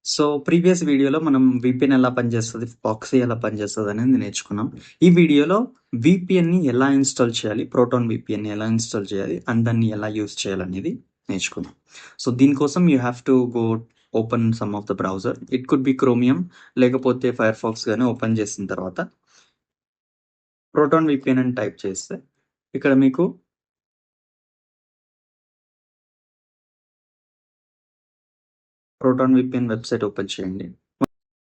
So, previous వీడియోలో మనం VPN ఎలా పనిచేస్తది, ప్రాక్సీ ఎలా పనిచేస్తదనేది నేర్చుకున్నాం. ఈ వీడియోలో వీపీఎన్‌ని ఎలా ఇన్‌స్టాల్ చేయాలి, ప్రోటాన్ వీపీఎన్‌ని ఎలా ఇన్‌స్టాల్ చేయాలి, అండ్ దాన్ని ఎలా యూజ్ చేయాలనేది నేర్చుకుందాం. సో, దీనికోసం you have to go open some of the browser. It could be chromium లేకపోతే ఫైర్‌ఫాక్స్ గాని ఓపెన్ చేసిన తర్వాత ప్రోటాన్ వీపీఎన్ అని టైప్ చేస్తే ఇక్కడ మీకు ప్రోటాన్ వీపీఎన్ వెబ్‌సైట్ ఓపెన్ చేయండి.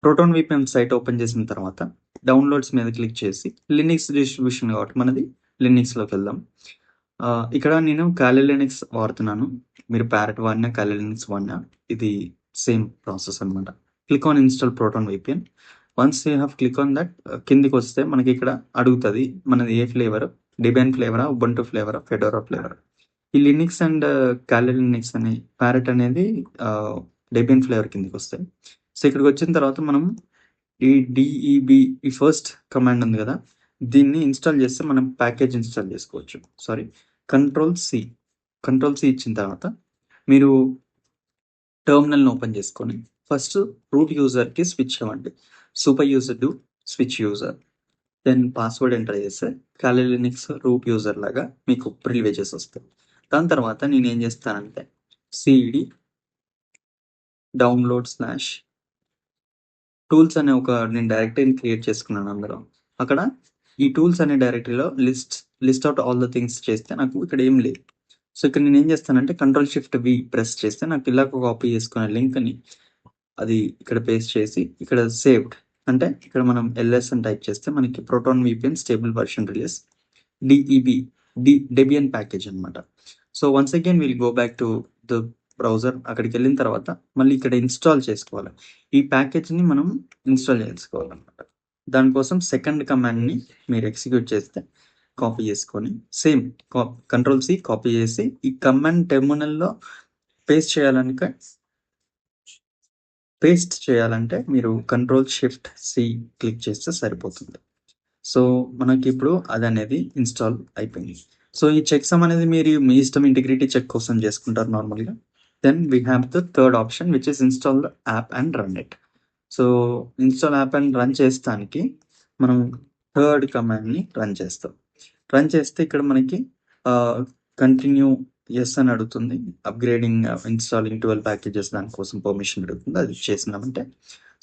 ప్రోటాన్ వీపీఎన్ సైట్ ఓపెన్ చేసిన తర్వాత డౌన్లోడ్స్ మీద క్లిక్ చేసి లినక్స్ డిస్ట్రిబ్యూషన్ కాబట్టి మనది లినక్స్‌లోకి వెళ్దాం. ఇక్కడ నేను కాలి లినక్స్ వాడుతున్నాను. మీరు ప్యారెట్ వాడినా, కాలి లినక్స్ వాడినా ఇది సేమ్ ప్రాసెస్ అనమాట. Click on install Proton VPN. Once you have click on that కిందికొస్తే మనకి ఇక్కడ అడుగుతది. మనది ఏ ఫ్లేవర్? డెబియన్ ఫ్లేవరా? ఉబుంటు ఫ్లేవరా? ఫెడోరా ఫ్లేవరా? ఈ లినక్స్ అండ్ కాలి లినక్స్ అనే ప్యారెట్ అనేది డెబియన్ ఫ్లేవర్ కిందకొస్తాయి. సో, ఇక్కడికొచ్చిన తర్వాత మనం ఈ డీఈబీ ఈ ఫస్ట్ కమాండ్ ఉంది కదా! దీన్ని ఇన్‌స్టాల్ చేస్తే మనం ప్యాకేజ్ ఇన్‌స్టాల్ చేసుకోవచ్చు. Sorry control C. కంట్రోల్-సి ఇచ్చిన తర్వాత మీరు టెర్మినల్‌ని ఓపెన్ చేసుకొని ఫస్ట్ రూట్ యూజర్‌కి స్విచ్ అవ్వండి. Super user to switch user. Then password enter చేస్తే కాలి లినక్స్ రూట్ యూజర్ లాగా మీకు ప్రివిలేజెస్ వస్తాయి. దాని తర్వాత నేనేం చేస్తానంటే సీడీ డౌన్లోడ్ స్లాష్ టూల్స్ అనే నేను డైరెక్టరీని క్రియేట్ చేసుకున్నాను అందులో. అక్కడ ఈ టూల్స్ అనే డైరెక్టరీలో list out all the things చేస్తే నాకు ఇక్కడ ఏం లేదు. సో, ఇక్కడ నేనేం చేస్తానంటే కంట్రోల్-షిఫ్ట్-వి ప్రెస్ చేస్తే నాకు ఇలాగ కాపీ చేసుకున్న లింక్‌ని అది ఇక్కడ పేస్ట్ చేసి ఇక్కడ సేవ్డ్ అంటే ఇక్కడ మనం ఎల్ఎస్ అని టైప్ చేస్తే మనకి Proton VPN stable version release DEB Debian package అనమాట. So, once again will go back to the browser. అక్కడికెళ్ళిన తర్వాత మళ్ళీ ఇక్కడ ఇన్‌స్టాల్ చేసుకోవాలి. ఈ ప్యాకేజ్‌ని మనం ఇన్‌స్టాల్ చేసుకోవాలన్నమాట. దానికోసం సెకండ్ కమాండ్‌ని మీరు ఎగ్జిక్యూట్ చేస్తే కాపీ చేసుకొని సేమ్ కంట్రోల్-సి కాపీ చేసి ఈ కమాండ్ టెర్మినల్‌లో పేస్ట్ చేయాలనుక పేస్ట్ చేయాలంటే మీరు కంట్రోల్-షిఫ్ట్-సి క్లిక్ చేస్తే సరిపోతుంది. సో, మనకిప్పుడు అదనేది ఇన్‌స్టాల్ అయిపోయింది. సో, ఈ చెక్‌సమ్ అనేది మీరు మీ ఇష్టం ఇంటిగ్రిటీ చెక్ కోసం చేసుకుంటారు నార్మల్‌గా. Then we have the third option which is install the app and run it. So, install app and run చేస్తానికి మనం థర్డ్ కమాండ్‌ని రన్ చేస్తాం. రన్ చేస్తే ఇక్కడ మనకి కంటిన్యూ యెస్ అని అడుగుతుంది. అప్‌గ్రేడింగ్ ఇన్‌స్టాలింగ్ 12 ప్యాకేజెస్ దానికోసం పర్మిషన్ అడుగుతుంది. అది చేసినామంటే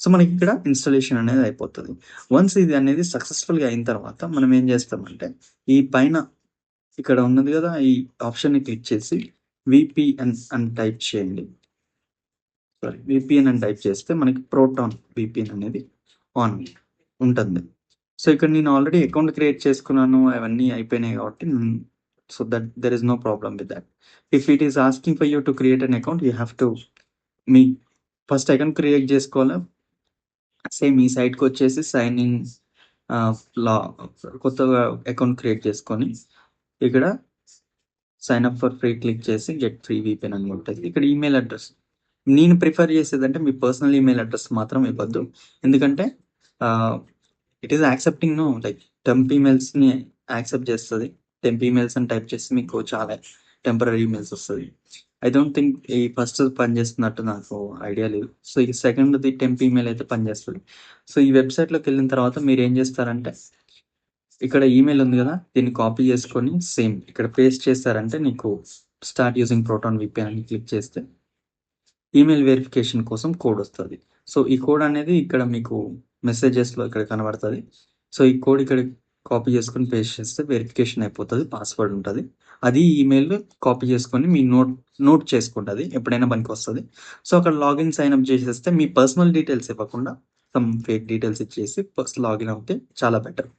సో, మనకిక్కడ ఇన్‌స్టాలేషన్ అనేది అయిపోతది. వన్స్ ఇది అనేది సక్సెస్‌ఫుల్‌గా అయిన తర్వాత మనం ఏం చేస్తామంటే ఈ పైన ఇక్కడ ఉన్నది కదా! ఈ ఆప్షన్‌ని క్లిక్ చేసి వీపీఎన్ అని టైప్ చేయండి. సారీ వీపీఎన్ అని టైప్ చేస్తే మనకి ప్రోటాన్ వీపీఎన్ అనేది ఆన్ ఉంటుంది. సో, ఇక్కడ నేను ఆల్రెడీ అకౌంట్ క్రియేట్ చేసుకున్నాను. అవన్నీ అయిపోయినాయి కాబట్టి so, that there is no problem with that. If it is asking for you to create an account you have to మీ ఫస్ట్ అకౌంట్ క్రియేట్ చేసుకోవాలి. సేమ్ ఈ సైట్‌కొచ్చేసి సైన్ ఇన్ లా కొత్తగా account create చేసుకొని ఇక్కడ sign up for free click చేసి get free VPN అని ఉంటది. ఇక్కడ ఈమెయిల్ అడ్రెస్ నేను ప్రిఫర్ చేసేదంటే మీ పర్సనల్ ఈమెయిల్ అడ్రెస్ మాత్రం ఇవ్వద్దు. ఎందుకంటే it is accepting like temp ఈమెయిల్స్‌ని యాక్సెప్ట్ చేస్తది. టెంప్ ఈమెయిల్స్ అని టైప్ చేస్తే మీకు చాలా టెంపరరీ ఈమెయిల్స్ వస్తది. ఐ డోంట్ థింక్ ఈ ఫస్ట్ పనిచేస్తున్నట్టు నాకు ఐడియా లేదు. సో, ఈ సెకండ్‌ది టెంప్ ఈమెయిల్ అయితే పనిచేస్తది. సో, ఈ వెబ్‌సైట్‌లోకెళ్ళిన తర్వాత మీరేం చేస్తారంటే ఇక్కడ ఈమెయిల్ ఉంది గదా! దీన్ని కాపీ చేసుకొని సేమ్ ఇక్కడ పేస్ట్ చేశారంటే నీకు స్టార్ట్ యూజింగ్ ప్రోటాన్ వీపీఎన్ అని క్లిక్ చేస్తే ఈమెయిల్ వెరిఫికేషన్ కోసం కోడ్ వస్తది. సో, ఈ కోడ్ అనేది ఇక్కడ మీకు మెసేజెస్‌లో ఇక్కడ కనబడతది. సో, ఈ కోడ్ ఇక్కడ కాపీ చేసుకొని పేస్ట్ చేస్తే వెరిఫికేషన్ అయిపోతది. పాస్వర్డ్ ఉంటది. అది ఈమెయిల్ కాపీ చేసుకొని మీ నోట్ చేసుకుంటది. ఎప్పుడైనా పనికొస్తది. సో, అక్కడ లాగిన్ సైన్ అప్ చేసేస్తే మీ పర్సనల్ డీటెయిల్స్ ఇవ్వకుండా సమ్ ఫేక్ డీటెయిల్స్ ఇచ్చేసి ఫస్ట్ లాగిన్ అవుతే చాలా better.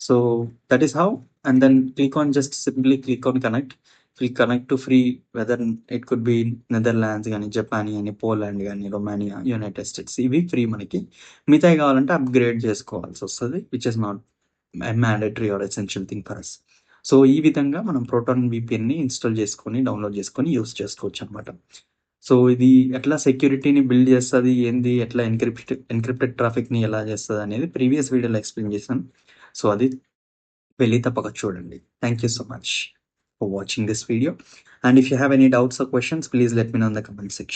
So that is how, and then simply click on connect. Will connect to free, whether it could be Netherlands గాని, Japan గాని, Poland గాని, Romania, United States ఇవి free మనకి. మిగతాయి కావాలంటే అప్‌గ్రేడ్ చేసుకోవాల్సొస్తది. Which is not mandatory or essential thing for us. So, ఈ విధంగా మనం ప్రోటాన్ వీపీఎన్‌ని ఇన్‌స్టాల్ చేసుకొని, డౌన్‌లోడ్ చేసుకొని యూజ్ చేసుకోవచ్చనమాట. సో, ఇది ఎట్లా సెక్యూరిటీని బిల్డ్ చేస్తది, ఏంది, ఎట్లా ఎన్క్రిప్టెడ్ ట్రాఫిక్‌ని ఎలా చేస్తదనేది ప్రీవియస్ వీడియోలో ఎక్స్‌ప్లెయిన్ చేశాను. సో, అది వెళ్ళి తప్పక చూడండి. Thank you so much for watching this video. And if you have any doubts or questions, please let me know in the comment section.